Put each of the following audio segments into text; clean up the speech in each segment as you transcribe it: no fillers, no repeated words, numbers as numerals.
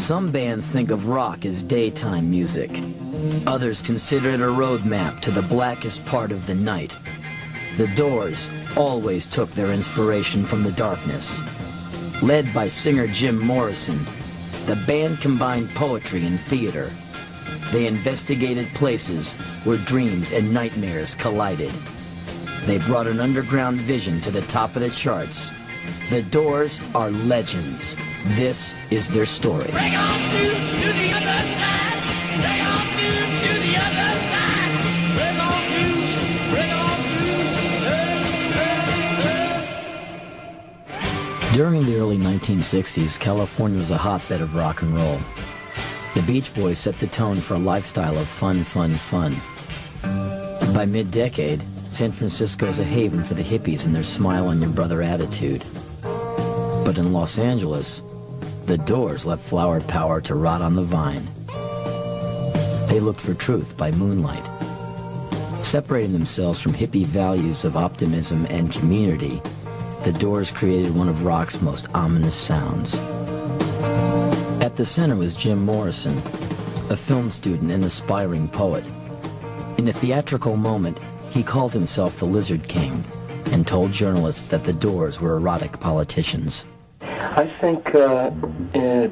Some bands think of rock as daytime music. Others consider it a roadmap to the blackest part of the night. The Doors always took their inspiration from the darkness. Led by singer Jim Morrison, the band combined poetry and theater. They investigated places where dreams and nightmares collided. They brought an underground vision to the top of the charts. The Doors are legends. This is their story. Bring on to the other side. Bring on to the other side. Bring on to. During the early 1960s, California was a hotbed of rock and roll. The Beach Boys set the tone for a lifestyle of fun, fun, fun. By mid-decade, San Francisco is a haven for the hippies and their smile-on-your-brother attitude. But in Los Angeles, the Doors left flower power to rot on the vine. They looked for truth by moonlight. Separating themselves from hippie values of optimism and community, the Doors created one of rock's most ominous sounds. At the center was Jim Morrison, a film student and aspiring poet. In a theatrical moment, he called himself the Lizard King and told journalists that the Doors were erotic politicians. I think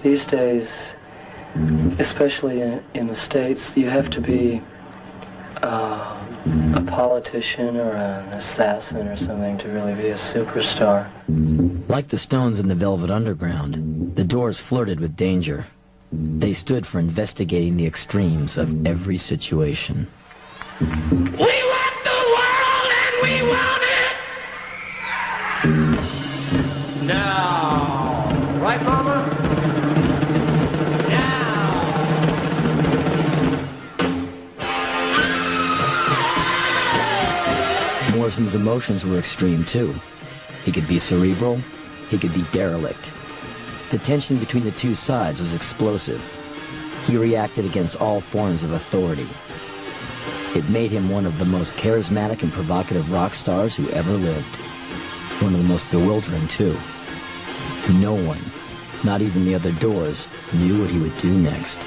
these days, especially in the States, you have to be a politician or an assassin or something to really be a superstar. Like the Stones in the Velvet Underground, the Doors flirted with danger. They stood for investigating the extremes of every situation. We want the world and we want it now. Right, Mama? Morrison's emotions were extreme, too. He could be cerebral, he could be derelict. The tension between the two sides was explosive. He reacted against all forms of authority. It made him one of the most charismatic and provocative rock stars who ever lived. One of the most bewildering, too. No one, not even the other Doors, knew what he would do next.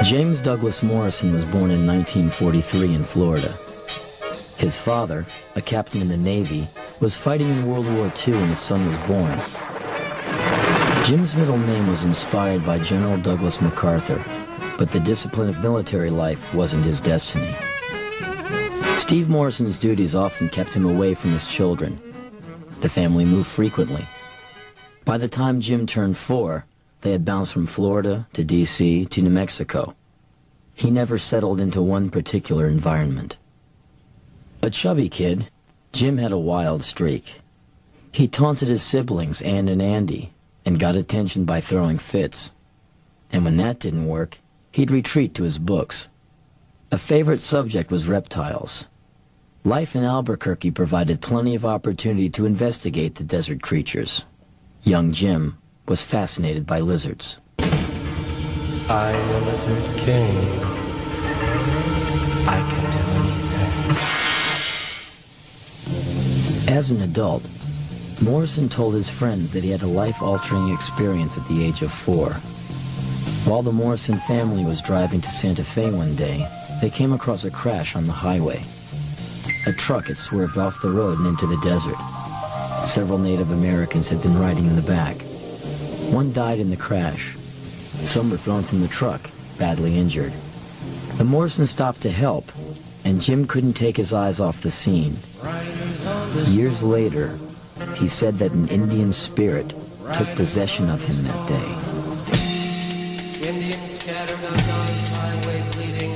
James Douglas Morrison was born in 1943 in Florida. His father, a captain in the Navy, was fighting in World War II when his son was born. Jim's middle name was inspired by General Douglas MacArthur, but the discipline of military life wasn't his destiny. Steve Morrison's duties often kept him away from his children. The family moved frequently. By the time Jim turned 4, they had bounced from Florida to D.C. to New Mexico. He never settled into one particular environment. A chubby kid, Jim had a wild streak. He taunted his siblings, Ann and Andy, and got attention by throwing fits. And when that didn't work, he'd retreat to his books. A favorite subject was reptiles. Life in Albuquerque provided plenty of opportunity to investigate the desert creatures. Young Jim was fascinated by lizards. I'm a lizard king. I can do anything. As an adult, Morrison told his friends that he had a life-altering experience at the age of 4. While the Morrison family was driving to Santa Fe one day, they came across a crash on the highway. A truck had swerved off the road and into the desert. Several Native Americans had been riding in the back. One died in the crash. Some were thrown from the truck, badly injured. The Morrisons stopped to help, and Jim couldn't take his eyes off the scene. Years later, he said that an Indian spirit took possession of him that day. Indians scattered on God's highway bleeding.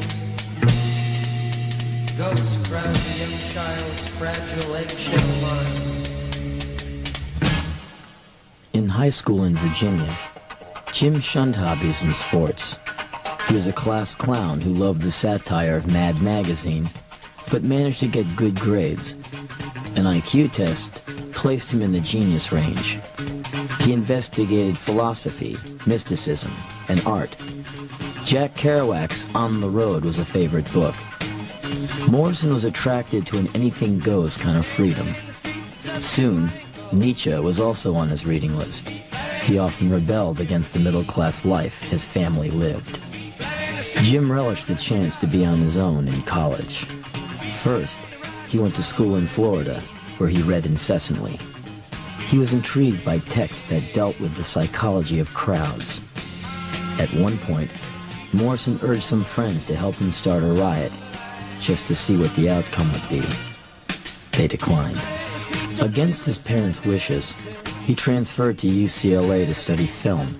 Ghosts crowd the young child's fragile eggshell mind. In high school in Virginia, Jim shunned hobbies and sports. He was a class clown who loved the satire of Mad Magazine, but managed to get good grades. An IQ test placed him in the genius range. He investigated philosophy, mysticism, and art. Jack Kerouac's On the Road was a favorite book. Morrison was attracted to an anything-goes kind of freedom. Soon, Nietzsche was also on his reading list. He often rebelled against the middle-class life his family lived. Jim relished the chance to be on his own in college. First, he went to school in Florida, where he read incessantly. He was intrigued by texts that dealt with the psychology of crowds. At one point, Morrison urged some friends to help him start a riot, just to see what the outcome would be. They declined. Against his parents' wishes, he transferred to UCLA to study film.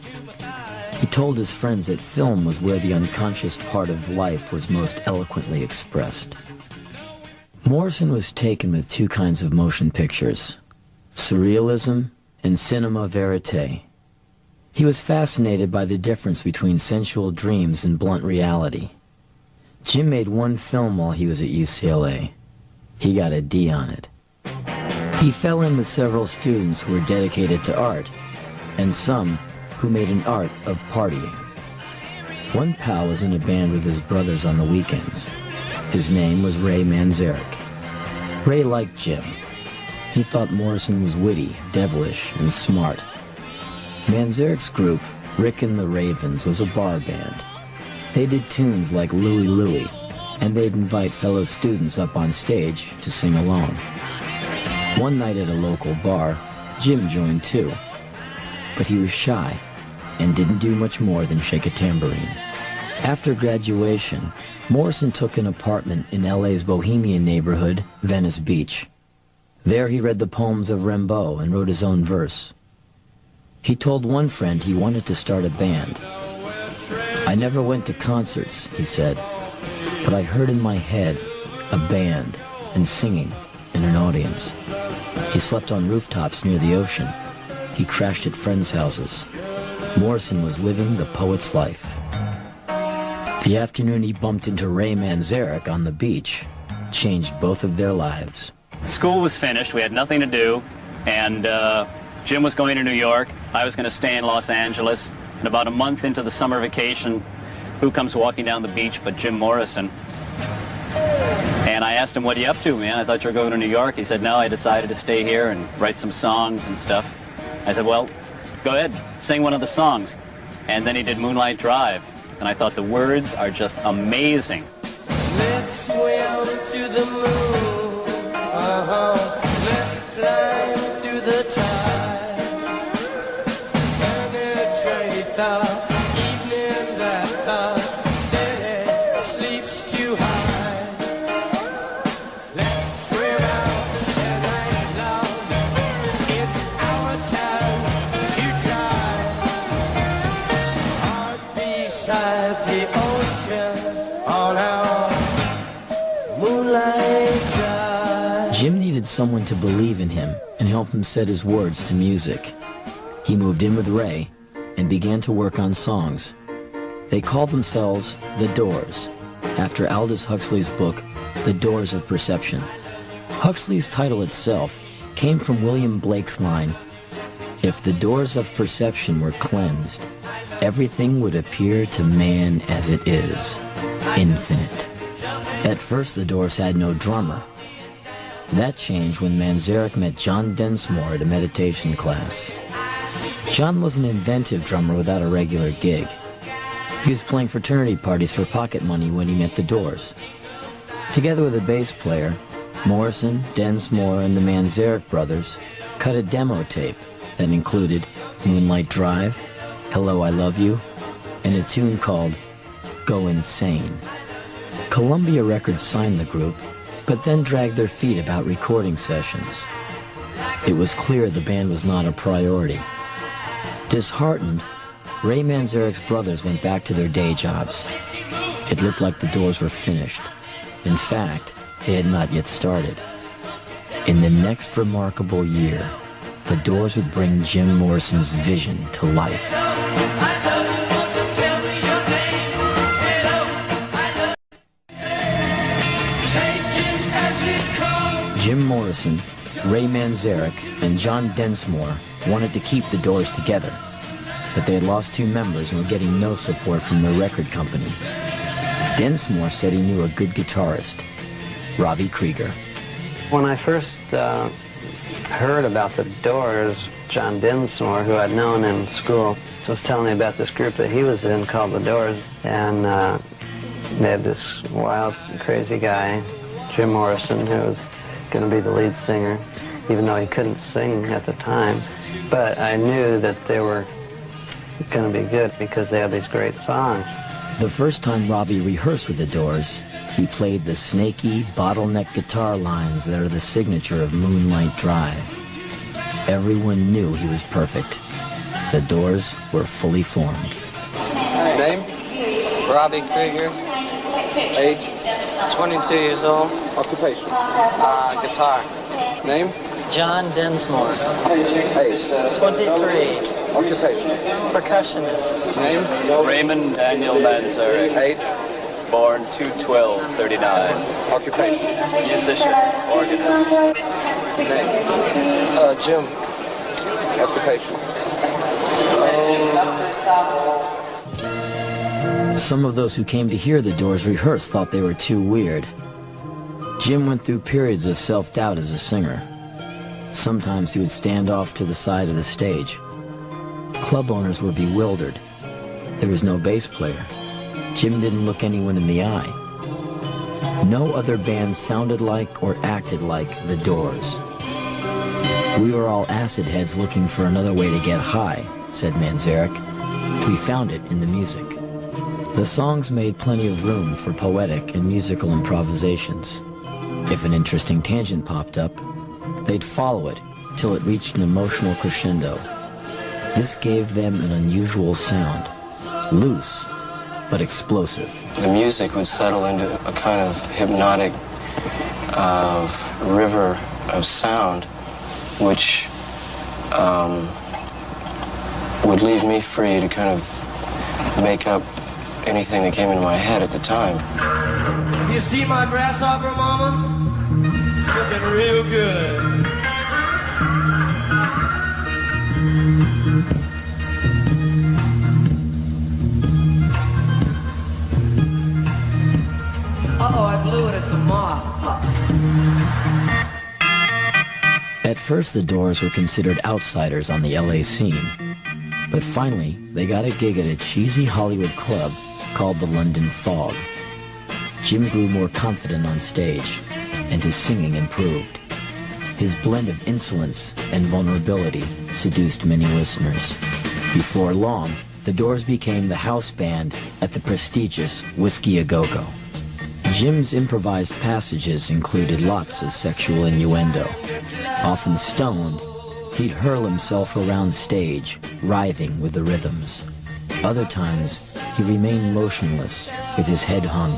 He told his friends that film was where the unconscious part of life was most eloquently expressed. Morrison was taken with two kinds of motion pictures, surrealism and cinema verite. He was fascinated by the difference between sensual dreams and blunt reality. Jim made one film while he was at UCLA. He got a D on it. He fell in with several students who were dedicated to art, and some who made an art of partying. One pal was in a band with his brothers on the weekends. His name was Ray Manzarek. Ray liked Jim. He thought Morrison was witty, devilish, and smart. Manzarek's group, Rick and the Ravens, was a bar band. They did tunes like Louie Louie, and they'd invite fellow students up on stage to sing along. One night at a local bar, Jim joined too, but he was shy and didn't do much more than shake a tambourine. After graduation, Morrison took an apartment in LA's bohemian neighborhood, Venice Beach. There he read the poems of Rimbaud and wrote his own verse. He told one friend he wanted to start a band. "I never went to concerts," he said, "but I heard in my head a band and singing in an audience." He slept on rooftops near the ocean. He crashed at friends' houses. Morrison was living the poet's life. The afternoon he bumped into Ray Manzarek on the beach changed both of their lives. School was finished, we had nothing to do, and Jim was going to New York, I was going to stay in Los Angeles, and about a month into the summer vacation, who comes walking down the beach but Jim Morrison? And I asked him, "What are you up to, man? I thought you were going to New York." He said, "No, I decided to stay here and write some songs and stuff." I said, "Well, go ahead, sing one of the songs." And then he did Moonlight Drive, and I thought the words are just amazing. Let's swim to the moon, let's climb through the tide, penetrate the evening that the city sleeps too high. Let's swim out tonight, love, it's our time to try. Heart beside the ocean on our moonlight drive. Jim needed someone to believe in him and help him set his words to music. He moved in with Ray and began to work on songs. They called themselves The Doors, after Aldous Huxley's book, The Doors of Perception. Huxley's title itself came from William Blake's line, "If the doors of perception were cleansed, everything would appear to man as it is, infinite." At first, the Doors had no drummer. That changed when Manzarek met John Densmore at a meditation class. John was an inventive drummer without a regular gig. He was playing fraternity parties for pocket money when he met the Doors. Together with a bass player, Morrison, Densmore, and the Manzarek brothers cut a demo tape that included Moonlight Drive, Hello, I Love You, and a tune called Go Insane. Columbia Records signed the group, but then dragged their feet about recording sessions. It was clear the band was not a priority. Disheartened, Ray Manzarek's brothers went back to their day jobs. It looked like the Doors were finished. In fact, they had not yet started. In the next remarkable year, the Doors would bring Jim Morrison's vision to life. Jim Morrison, Ray Manzarek, and John Densmore wanted to keep the Doors together, but they had lost two members and were getting no support from their record company. Densmore said he knew a good guitarist, Robby Krieger. When I first heard about the Doors, John Densmore, who I'd known in school, was telling me about this group that he was in called the Doors, and they had this wild, crazy guy, Jim Morrison, who was going to be the lead singer, even though he couldn't sing at the time. But I knew that they were going to be good because they had these great songs. The first time Robby rehearsed with the Doors, he played the snaky, bottleneck guitar lines that are the signature of Moonlight Drive. Everyone knew he was perfect. The Doors were fully formed. Name? Robby Krieger. Age? 22 years old. Occupation? Guitar. Name? John Densmore. Age? 23. Occupation? Percussionist. Name? Raymond Daniel Manzarek. Age? Born 2/12/39. Occupation? Musician, organist. Name? Jim. Occupation? Some of those who came to hear the Doors rehearse thought they were too weird. Jim went through periods of self-doubt as a singer. Sometimes he would stand off to the side of the stage. Club owners were bewildered. There was no bass player. Jim didn't look anyone in the eye. No other band sounded like or acted like the Doors. We were all acid heads looking for another way to get high, said Manzarek. We found it in the music. The songs made plenty of room for poetic and musical improvisations. If an interesting tangent popped up, they'd follow it till it reached an emotional crescendo. This gave them an unusual sound, loose but explosive. The music would settle into a kind of hypnotic river of sound, which would leave me free to kind of make up anything that came into my head at the time. You see my grasshopper, mama? Looking real good. Uh-oh, I blew it. It's a moth. At first, the Doors were considered outsiders on the LA scene. But finally, they got a gig at a cheesy Hollywood club called the London Fog. Jim grew more confident on stage, and his singing improved. His blend of insolence and vulnerability seduced many listeners. Before long, the Doors became the house band at the prestigious Whiskey A Go-Go. Jim's improvised passages included lots of sexual innuendo. Often stoned, he'd hurl himself around stage, writhing with the rhythms. Other times, he remained motionless, with his head hung,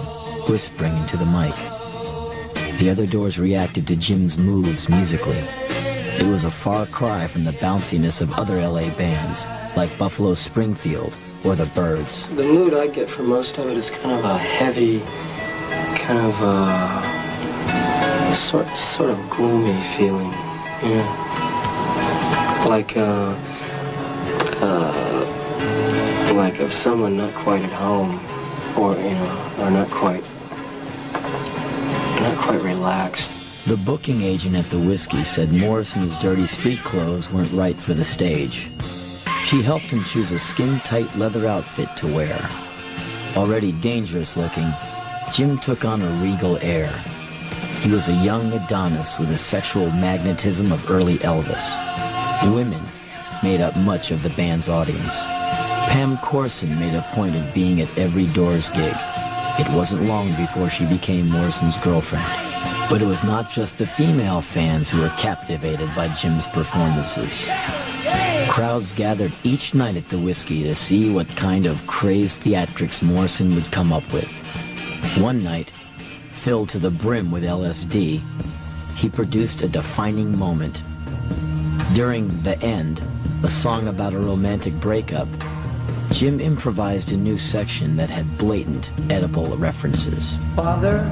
whispering into the mic. The other Doors reacted to Jim's moves musically. It was a far cry from the bounciness of other LA bands, like Buffalo Springfield or the Byrds. The mood I get from most of it is kind of a heavy, kind of a sort of gloomy feeling, you know, like of someone not quite at home, or you know, or not quite relaxed. The booking agent at the Whiskey said Morrison's dirty street clothes weren't right for the stage. She helped him choose a skin-tight leather outfit to wear. Already dangerous looking, Jim took on a regal air. He was a young Adonis with the sexual magnetism of early Elvis. Women made up much of the band's audience. Pam Corson made a point of being at every Doors gig. It wasn't long before she became Morrison's girlfriend. But it was not just the female fans who were captivated by Jim's performances. Crowds gathered each night at the Whiskey to see what kind of crazed theatrics Morrison would come up with. One night, filled to the brim with LSD, he produced a defining moment. During The End, a song about a romantic breakup, Jim improvised a new section that had blatant Oedipal references. Father?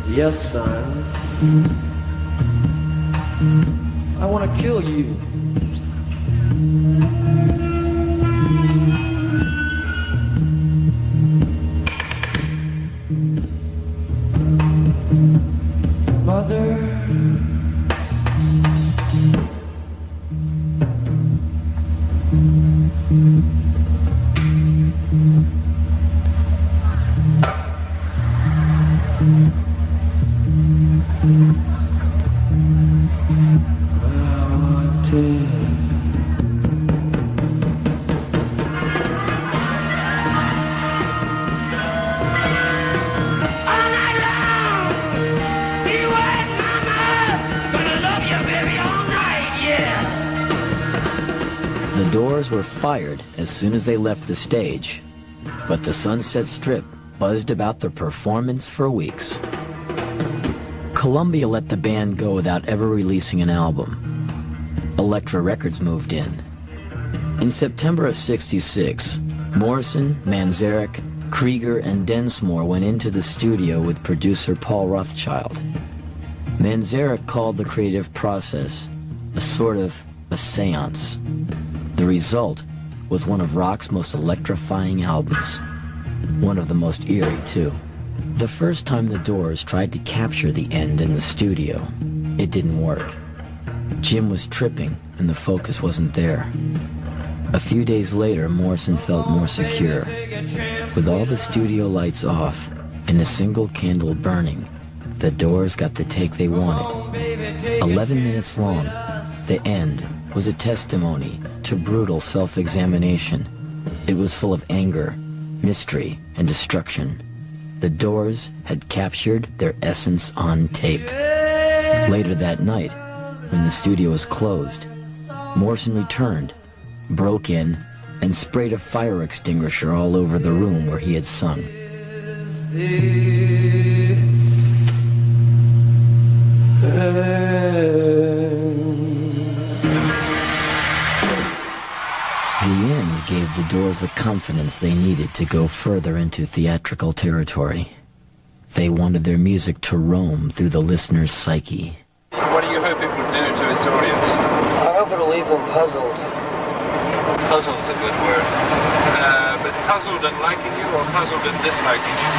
Yes, son. I want to kill you. Mother? Doors were fired as soon as they left the stage, but the Sunset Strip buzzed about their performance for weeks. Columbia let the band go without ever releasing an album. Elektra Records moved in. In September of '66, Morrison, Manzarek, Krieger, and Densmore went into the studio with producer Paul Rothchild. Manzarek called the creative process a sort of a seance. The result was one of rock's most electrifying albums. One of the most eerie, too. The first time the Doors tried to capture the end in the studio, it didn't work. Jim was tripping, and the focus wasn't there. A few days later, Morrison felt more secure. With all the studio lights off and a single candle burning, the Doors got the take they wanted. 11 minutes long, the end was a testimony to brutal self-examination. It was full of anger, mystery, and destruction. The Doors had captured their essence on tape. Later that night, when the studio was closed, Morrison returned, broke in, and sprayed a fire extinguisher all over the room where he had sung. The end gave the Doors the confidence they needed to go further into theatrical territory. They wanted their music to roam through the listener's psyche. What do you hope it will do to its audience? I hope it'll leave them puzzled. Puzzled's a good word. But puzzled and liking you, or puzzled and disliking you?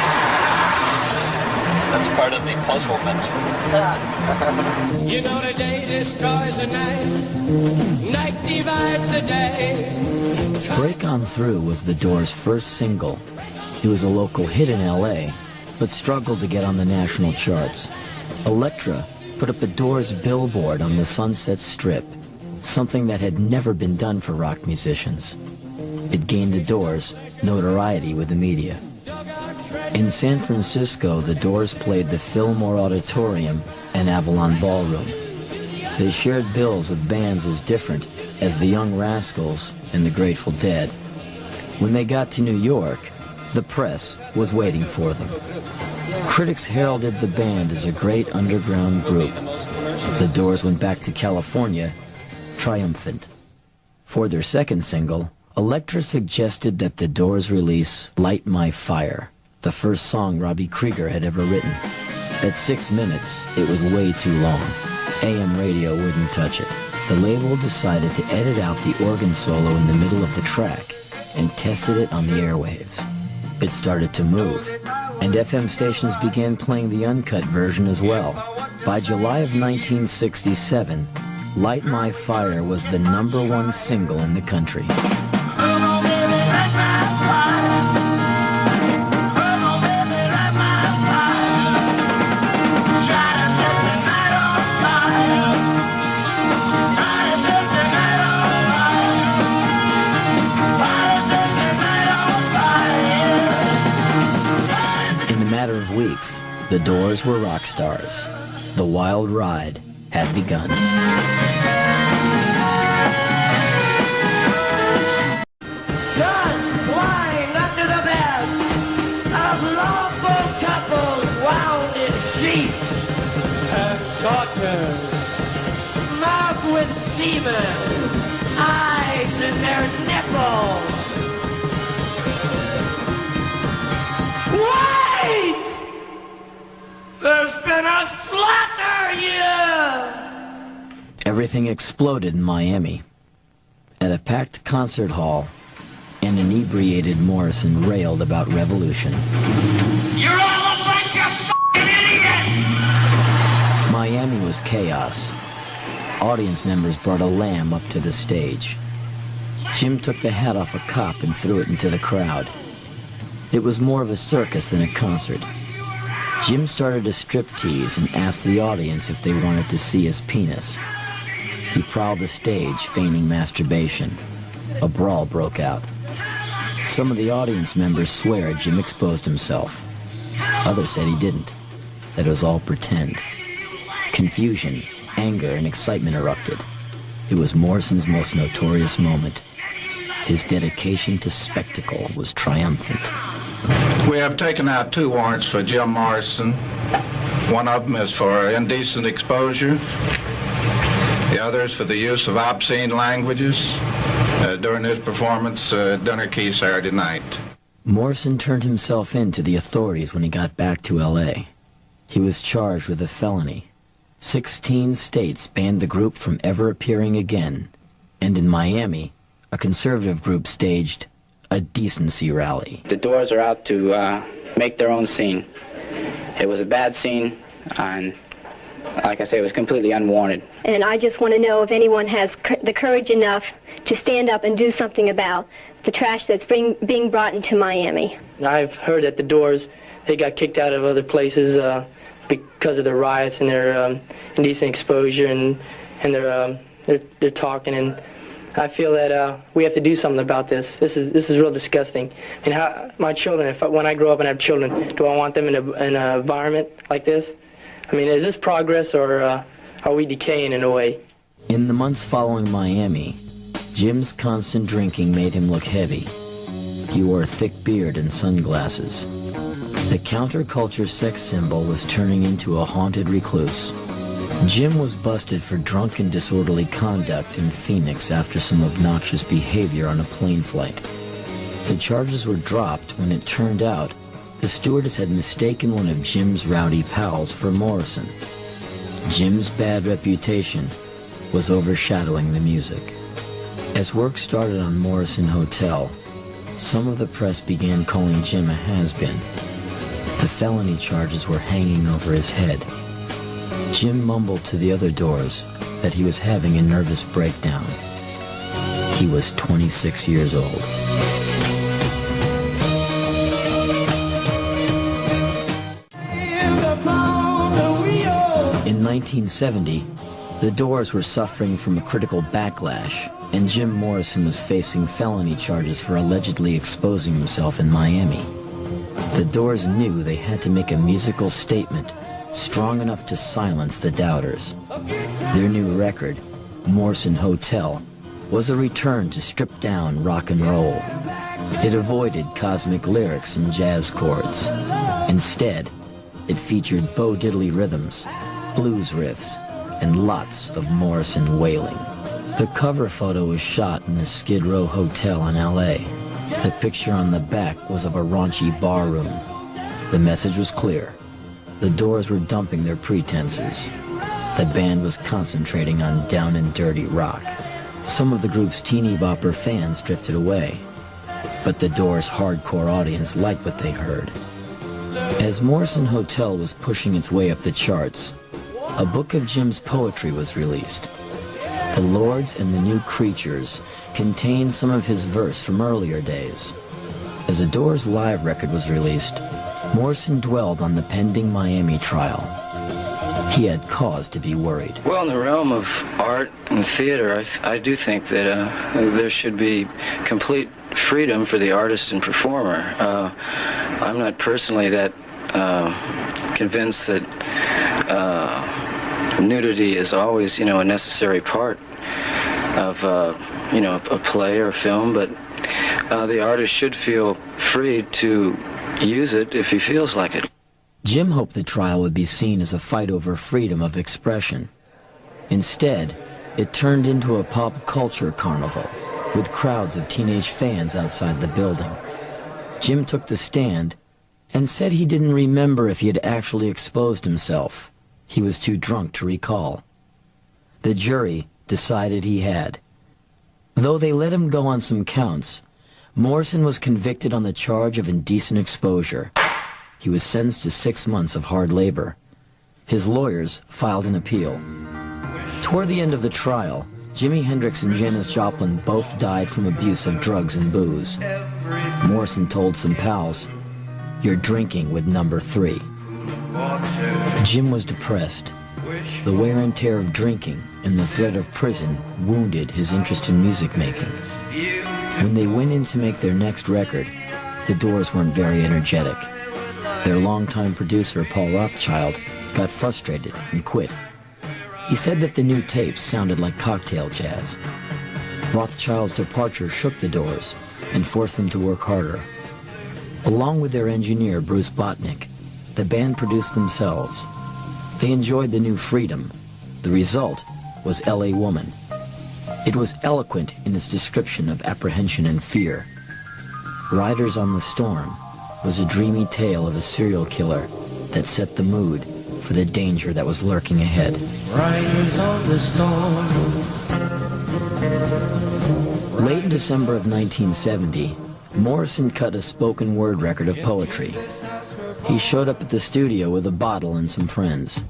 That's part of the puzzlement. You know the day destroys the night, night divides the day. Break On Through was the Doors' first single. It was a local hit in LA, but struggled to get on the national charts. Elektra put up a Doors billboard on the Sunset Strip, something that had never been done for rock musicians. It gained the Doors notoriety with the media. In San Francisco, the Doors played the Fillmore Auditorium and Avalon Ballroom. They shared bills with bands as different as the Young Rascals and the Grateful Dead. When they got to New York, the press was waiting for them. Critics heralded the band as a great underground group. The Doors went back to California triumphant. For their second single, Elektra suggested that the Doors release Light My Fire, the first song Robby Krieger had ever written. At 6 minutes, it was way too long. AM radio wouldn't touch it. The label decided to edit out the organ solo in the middle of the track and tested it on the airwaves. It started to move, and FM stations began playing the uncut version as well. By July of 1967, Light My Fire was the #1 single in the country. In a matter of weeks, the Doors were rock stars. The wild ride had begun. Just lying under the beds of lawful couples wound in sheets, and daughters smug with semen, eyes in their nipples. Wait! There's been a slaughter here! Everything exploded in Miami. At a packed concert hall, an inebriated Morrison railed about revolution. You're all a bunch of f***ing idiots! Miami was chaos. Audience members brought a lamb up to the stage. Jim took the hat off a cop and threw it into the crowd. It was more of a circus than a concert. Jim started a striptease and asked the audience if they wanted to see his penis. He prowled the stage, feigning masturbation. A brawl broke out. Some of the audience members swear Jim exposed himself. Others said he didn't, that it was all pretend. Confusion, anger, and excitement erupted. It was Morrison's most notorious moment. His dedication to spectacle was triumphant. We have taken out 2 warrants for Jim Morrison. One of them is for indecent exposure. The other is for the use of obscene languages during his performance at Dinner Key Saturday night. Morrison turned himself in to the authorities when he got back to L.A. He was charged with a felony. 16 states banned the group from ever appearing again, and in Miami, a conservative group staged a decency rally. The Doors are out to make their own scene. It was a bad scene, and like I say, it was completely unwarranted. And I just want to know if anyone has the courage enough to stand up and do something about the trash that's being brought into Miami. I've heard that the Doors, they got kicked out of other places because of the riots and their indecent exposure and their talking, and I feel that we have to do something about this. This is real disgusting. And how my children, when I grow up and have children, do I want them in an environment like this? I mean, is this progress, or are we decaying in a way? In the months following Miami, Jim's constant drinking made him look heavy. He wore a thick beard and sunglasses. The counterculture sex symbol was turning into a haunted recluse. Jim was busted for drunken disorderly conduct in Phoenix after some obnoxious behavior on a plane flight. The charges were dropped when it turned out the stewardess had mistaken one of Jim's rowdy pals for Morrison. Jim's bad reputation was overshadowing the music. As work started on Morrison Hotel, some of the press began calling Jim a has-been. The felony charges were hanging over his head. Jim mumbled to the other Doors that he was having a nervous breakdown. He was 26 years old. In 1970, the Doors were suffering from a critical backlash, and Jim Morrison was facing felony charges for allegedly exposing himself in Miami. The Doors knew they had to make a musical statement strong enough to silence the doubters. Their new record, Morrison Hotel, was a return to stripped-down rock and roll. It avoided cosmic lyrics and jazz chords. Instead, it featured bo-diddly rhythms, blues riffs, and lots of Morrison wailing. The cover photo was shot in the Skid Row Hotel in L.A. The picture on the back was of a raunchy bar room. The message was clear. The Doors were dumping their pretenses. The band was concentrating on down and dirty rock. Some of the group's teeny bopper fans drifted away, but the Doors' hardcore audience liked what they heard. As Morrison Hotel was pushing its way up the charts, a book of Jim's poetry was released. The Lords and the New Creatures contained some of his verse from earlier days. As a Doors live record was released, Morrison dwelled on the pending Miami trial. He had cause to be worried. Well, in the realm of art and theater, I do think that there should be complete freedom for the artist and performer. I'm not personally that convinced that nudity is always, a necessary part of, a play or film, but the artist should feel free to use it if he feels like it. Jim hoped the trial would be seen as a fight over freedom of expression. Instead, it turned into a pop culture carnival, with crowds of teenage fans outside the building. Jim took the stand and said he didn't remember if he had actually exposed himself. He was too drunk to recall. The jury decided he had. Though they let him go on some counts, Morrison was convicted on the charge of indecent exposure. He was sentenced to 6 months of hard labor. His lawyers filed an appeal. Toward the end of the trial, Jimi Hendrix and Janis Joplin both died from abuse of drugs and booze. Morrison told some pals, "You're drinking with number 3. Jim was depressed. The wear and tear of drinking and the threat of prison wounded his interest in music making. When they went in to make their next record, the Doors weren't very energetic. Their longtime producer, Paul Rothchild, got frustrated and quit. He said that the new tapes sounded like cocktail jazz. Rothschild's departure shook the Doors and forced them to work harder. Along with their engineer, Bruce Botnick, the band produced themselves. They enjoyed the new freedom. The result was L.A. Woman. It was eloquent in its description of apprehension and fear. Riders on the Storm was a dreamy tale of a serial killer that set the mood for the danger that was lurking ahead. Riders on the Storm. Late in December of 1970, Morrison cut a spoken word record of poetry. He showed up at the studio with a bottle and some friends.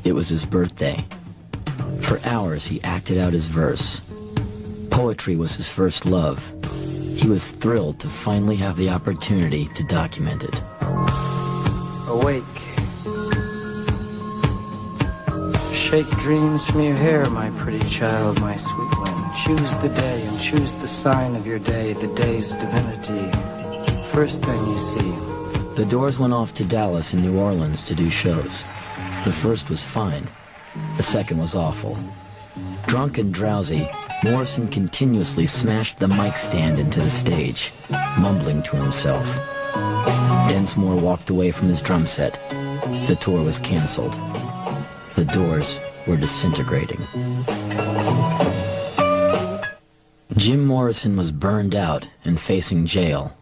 It was his birthday. For hours he acted out his verse. Poetry was his first love. He was thrilled to finally have the opportunity to document it. Awake. Shake dreams from your hair, my pretty child, my sweet one. Choose the day and choose the sign of your day, the day's divinity. First thing you see. The Doors went off to Dallas and New Orleans to do shows. The first was fine. The second was awful. Drunk and drowsy, Morrison continuously smashed the mic stand into the stage, mumbling to himself. Densmore walked away from his drum set. The tour was canceled. The Doors were disintegrating. Jim Morrison was burned out and facing jail.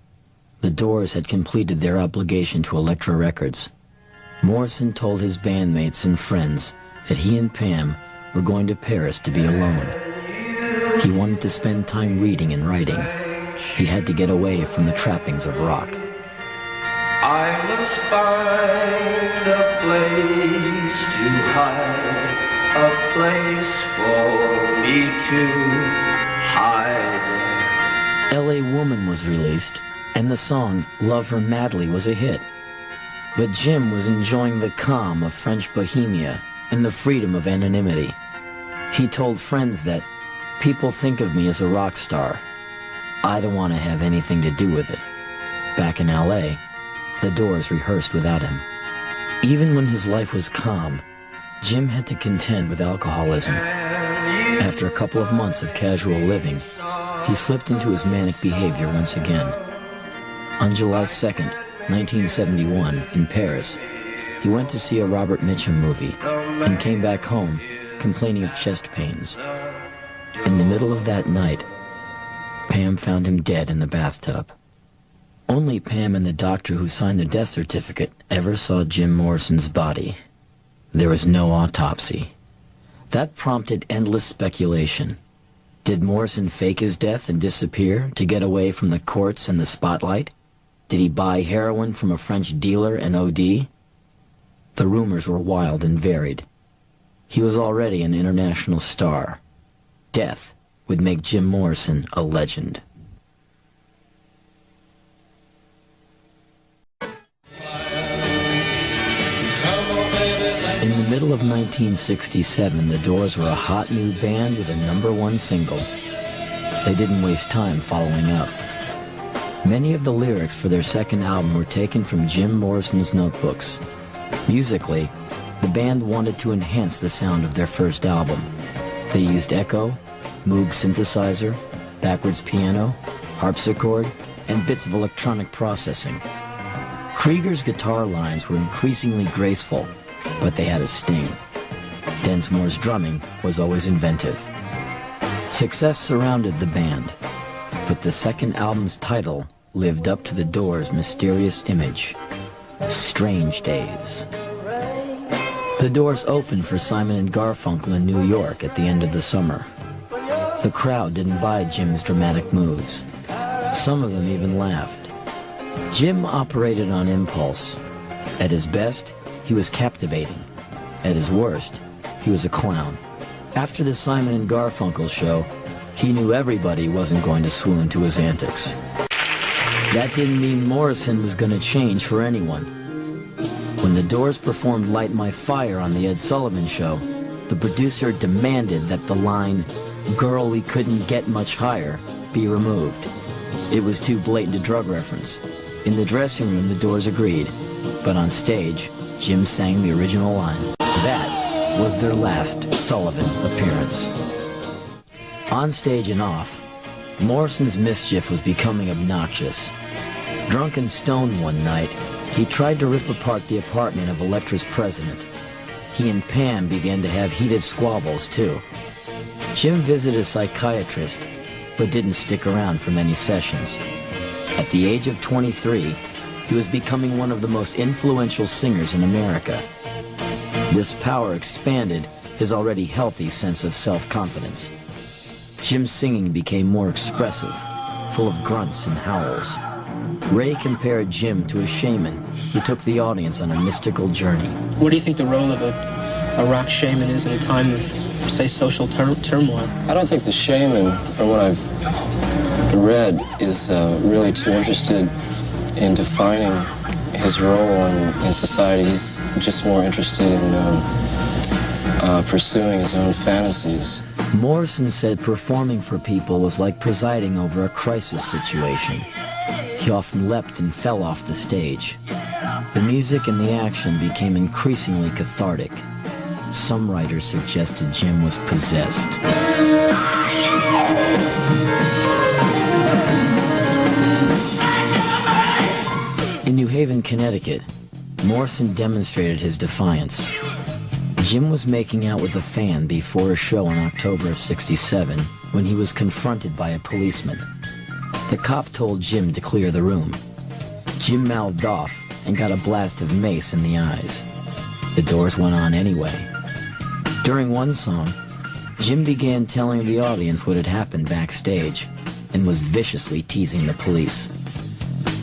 The Doors had completed their obligation to Elektra Records. Morrison told his bandmates and friends that he and Pam were going to Paris to be alone. He wanted to spend time reading and writing. He had to get away from the trappings of rock. I must find a place to hide, a place for me to hide. L.A. Woman was released, and the song Love Her Madly was a hit. But Jim was enjoying the calm of French Bohemia and the freedom of anonymity. He told friends that, people think of me as a rock star. I don't want to have anything to do with it. Back in L.A., the Doors rehearsed without him. Even when his life was calm, Jim had to contend with alcoholism. After a couple of months of casual living, he slipped into his manic behavior once again. On July 2nd, 1971, in Paris, he went to see a Robert Mitchum movie and came back home complaining of chest pains. In the middle of that night, Pam found him dead in the bathtub. Only Pam and the doctor who signed the death certificate ever saw Jim Morrison's body. There was no autopsy. That prompted endless speculation. Did Morrison fake his death and disappear to get away from the courts and the spotlight? Did he buy heroin from a French dealer and OD? The rumors were wild and varied. He was already an international star. Death would make Jim Morrison a legend. In the middle of 1967, the Doors were a hot new band with a #1 single. They didn't waste time following up. Many of the lyrics for their second album were taken from Jim Morrison's notebooks. Musically, the band wanted to enhance the sound of their first album. They used echo, Moog synthesizer, backwards piano, harpsichord, and bits of electronic processing. Krieger's guitar lines were increasingly graceful, but they had a sting. Densmore's drumming was always inventive. Success surrounded the band, but the second album's title lived up to the Doors' mysterious image, Strange Days. The Doors opened for Simon & Garfunkel in New York at the end of the summer. The crowd didn't buy Jim's dramatic moves. Some of them even laughed. Jim operated on impulse. At his best, he was captivating. At his worst, he was a clown. After the Simon & Garfunkel show, he knew everybody wasn't going to swoon to his antics. That didn't mean Morrison was going to change for anyone. When the Doors performed Light My Fire on the Ed Sullivan Show, the producer demanded that the line, "Girl, we couldn't get much higher," be removed. It was too blatant a drug reference. In the dressing room, the Doors agreed, but on stage, Jim sang the original line. That was their last Sullivan appearance. On stage and off, Morrison's mischief was becoming obnoxious. Drunk and stoned one night, he tried to rip apart the apartment of Elektra's president. He and Pam began to have heated squabbles, too. Jim visited a psychiatrist, but didn't stick around for many sessions. At the age of 23, he was becoming one of the most influential singers in America. This power expanded his already healthy sense of self-confidence. Jim's singing became more expressive, full of grunts and howls. Ray compared Jim to a shaman who took the audience on a mystical journey. What do you think the role of a rock shaman is in a time of, say, social turmoil? I don't think the shaman, from what I've read, is really too interested in defining his role in society. He's just more interested in pursuing his own fantasies. Morrison said performing for people was like presiding over a crisis situation. He often leapt and fell off the stage. The music and the action became increasingly cathartic. Some writers suggested Jim was possessed. In New Haven, Connecticut, Morrison demonstrated his defiance. Jim was making out with a fan before a show in October of '67 when he was confronted by a policeman. The cop told Jim to clear the room. Jim mouthed off and got a blast of mace in the eyes. The Doors went on anyway. During one song, Jim began telling the audience what had happened backstage and was viciously teasing the police.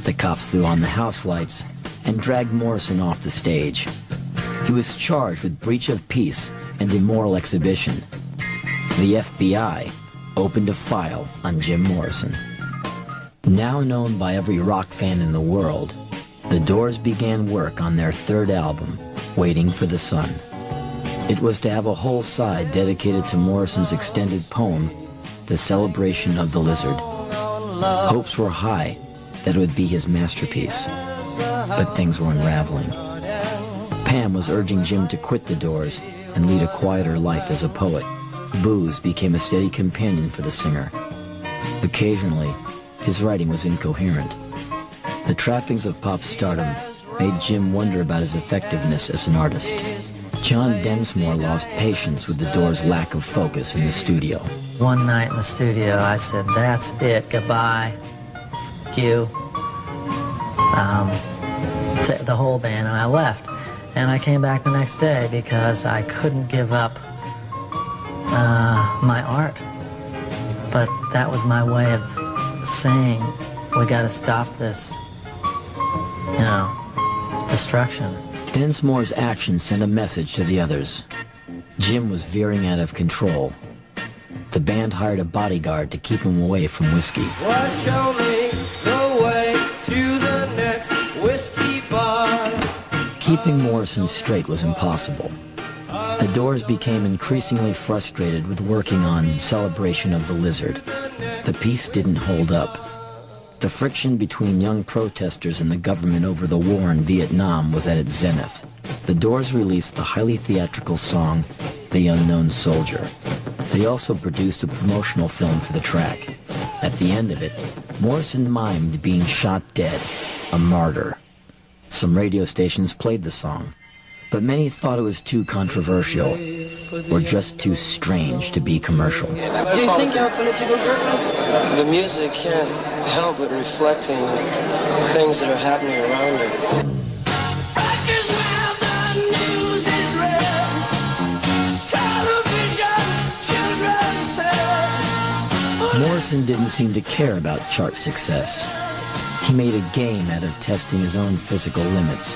The cops threw on the house lights and dragged Morrison off the stage. He was charged with breach of peace and immoral exhibition. The FBI opened a file on Jim Morrison. Now known by every rock fan in the world, the Doors began work on their third album, Waiting for the Sun. It was to have a whole side dedicated to Morrison's extended poem, The Celebration of the Lizard. Hopes were high that it would be his masterpiece, but things were unraveling. Pam was urging Jim to quit the Doors and lead a quieter life as a poet. Booze became a steady companion for the singer. Occasionally, his writing was incoherent. The trappings of pop stardom made Jim wonder about his effectiveness as an artist. John Densmore lost patience with the Doors' lack of focus in the studio. One night in the studio, I said, "That's it, goodbye, F you," to the whole band, and I left. And I came back the next day because I couldn't give up my art. But that was my way of saying, we got to stop this, destruction. Densmore's actions sent a message to the others. Jim was veering out of control. The band hired a bodyguard to keep him away from whiskey. Well, show me the way to the next whiskey bar. Keeping Morrison straight was impossible. The Doors became increasingly frustrated with working on Celebration of the Lizard. The piece didn't hold up. The friction between young protesters and the government over the war in Vietnam was at its zenith. The Doors released the highly theatrical song, The Unknown Soldier. They also produced a promotional film for the track. At the end of it, Morrison mimed being shot dead, a martyr. Some radio stations played the song, but many thought it was too controversial or just too strange to be commercial. Do you think you're a political group? The music can't help but reflecting things that are happening around it. Morrison didn't seem to care about chart success. He made a game out of testing his own physical limits.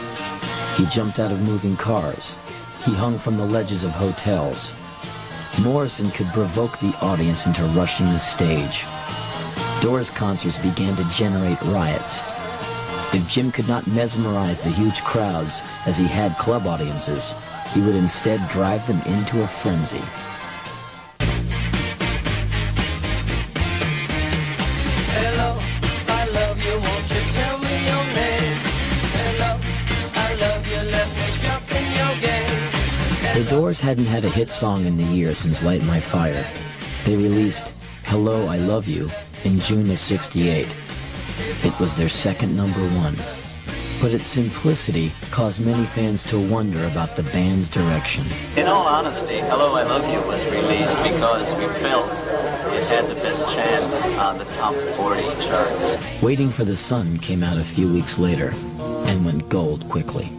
He jumped out of moving cars. He hung from the ledges of hotels. Morrison could provoke the audience into rushing the stage. Doors concerts began to generate riots. If Jim could not mesmerize the huge crowds as he had club audiences, he would instead drive them into a frenzy. Hello, I love you, won't you tell me your name? Hello, I love you, let me jump in your game. The Doors hadn't had a hit song in the year since Light My Fire. They released Hello, I Love You in June of '68. It was their second #1, but its simplicity caused many fans to wonder about the band's direction. In all honesty, Hello, I Love You was released because we felt it had the best chance on the top 40 charts. Waiting for the Sun came out a few weeks later and went gold quickly.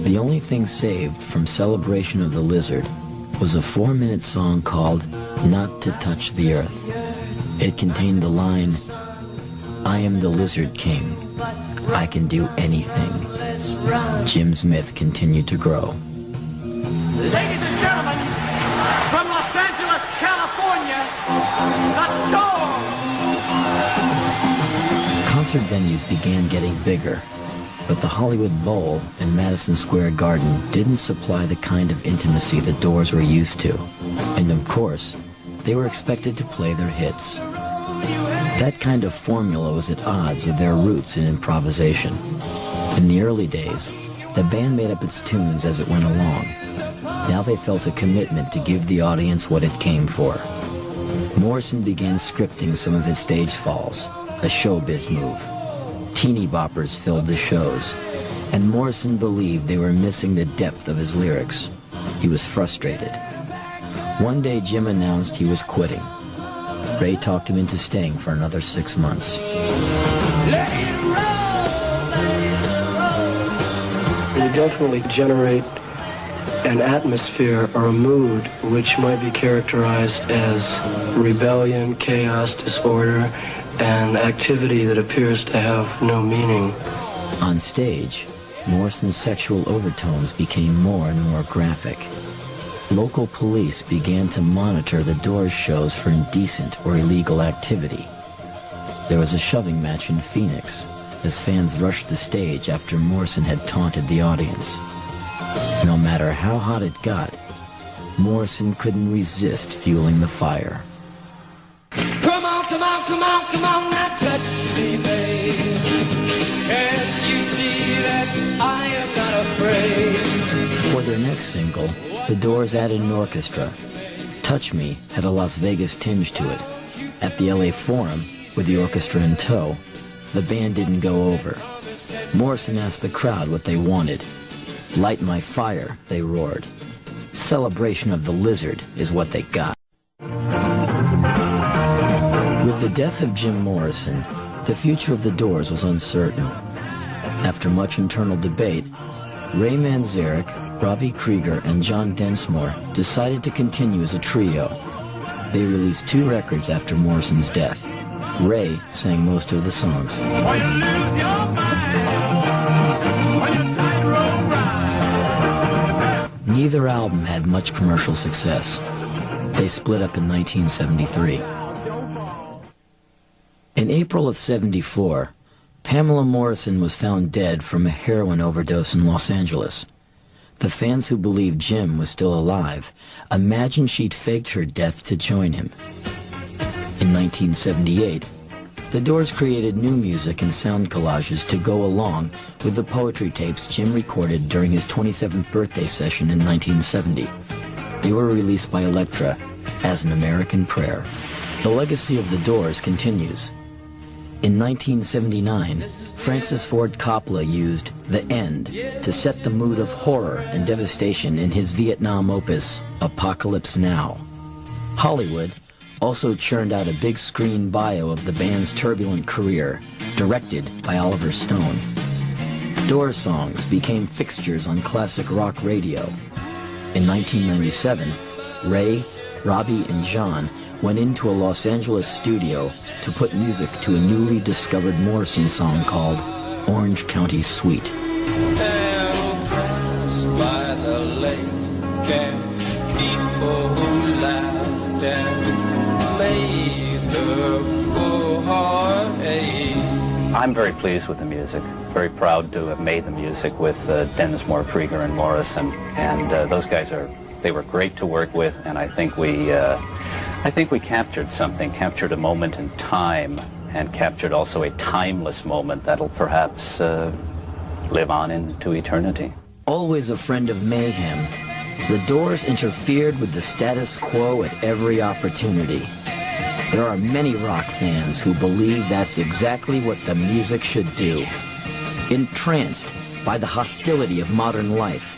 The only thing saved from Celebration of the Lizard was a 4-minute song called Not to Touch the Earth. It contained the line, I am the Lizard King. I can do anything. Jim's myth continued to grow. Ladies and gentlemen, from Los Angeles, California, The Doors! Concert venues began getting bigger, but the Hollywood Bowl and Madison Square Garden didn't supply the kind of intimacy the Doors were used to. And of course, they were expected to play their hits. That kind of formula was at odds with their roots in improvisation. In the early days, the band made up its tunes as it went along. Now they felt a commitment to give the audience what it came for. Morrison began scripting some of his stage falls, a showbiz move. Teeny boppers filled the shows, and Morrison believed they were missing the depth of his lyrics. He was frustrated. One day Jim announced he was quitting. Ray talked him into staying for another 6 months. You definitely generate an atmosphere or a mood which might be characterized as rebellion, chaos, disorder, and activity that appears to have no meaning. On stage, Morrison's sexual overtones became more and more graphic. Local police began to monitor the Doors shows for indecent or illegal activity. There was a shoving match in Phoenix as fans rushed the stage after Morrison had taunted the audience. No matter how hot it got, Morrison couldn't resist fueling the fire. Come on, come on, come on, come on, now touch me, babe. Can't you see that I am not afraid? For their next single, the Doors added an orchestra. Touch Me had a Las Vegas tinge to it. At the LA Forum, with the orchestra in tow, the band didn't go over. Morrison asked the crowd what they wanted. Light my fire, they roared. Celebration of the Lizard is what they got. With the death of Jim Morrison, the future of the Doors was uncertain. After much internal debate, Ray Manzarek, Robby Krieger, and John Densmore decided to continue as a trio. They released 2 records after Morrison's death. Ray sang most of the songs. Neither album had much commercial success. They split up in 1973. In April of '74, Pamela Morrison was found dead from a heroin overdose in Los Angeles. The fans who believed Jim was still alive imagined she'd faked her death to join him. In 1978, the Doors created new music and sound collages to go along with the poetry tapes Jim recorded during his 27th birthday session in 1970. They were released by Elektra as an American Prayer. The legacy of the Doors continues. In 1979, Francis Ford Coppola used The End to set the mood of horror and devastation in his Vietnam opus, Apocalypse Now. Hollywood also churned out a big screen bio of the band's turbulent career, directed by Oliver Stone. Doors songs became fixtures on classic rock radio. In 1997, Ray, Robby, and John went into a Los Angeles studio to put music to a newly discovered Morrison song called Orange County Suite. By the lake, and people who laughed and made the poor heart ache. I'm very pleased with the music, very proud to have made the music with Densmore, Krieger, and Morrison, and those guys they were great to work with, and I think we captured something, captured a moment in time, and captured also a timeless moment that'll perhaps live on into eternity. Always a friend of mayhem, the Doors interfered with the status quo at every opportunity. There are many rock fans who believe that's exactly what the music should do. Entranced by the hostility of modern life,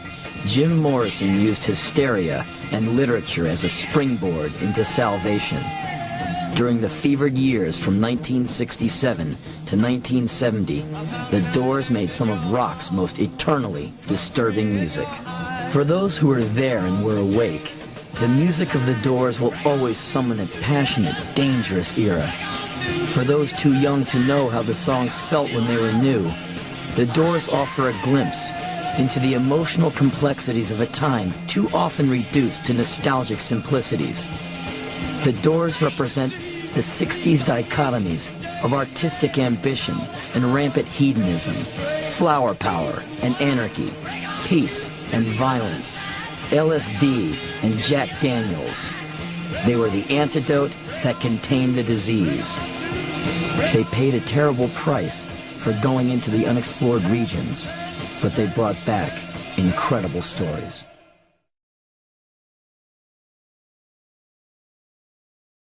Jim Morrison used hysteria and literature as a springboard into salvation. During the fevered years from 1967 to 1970, The Doors made some of rock's most eternally disturbing music. For those who were there and were awake, the music of The Doors will always summon a passionate, dangerous era. For those too young to know how the songs felt when they were new, The Doors offer a glimpse into the emotional complexities of a time too often reduced to nostalgic simplicities. The Doors represent the 60s dichotomies of artistic ambition and rampant hedonism, flower power and anarchy, peace and violence, LSD and Jack Daniels. They were the antidote that contained the disease. They paid a terrible price for going into the unexplored regions, but they brought back incredible stories.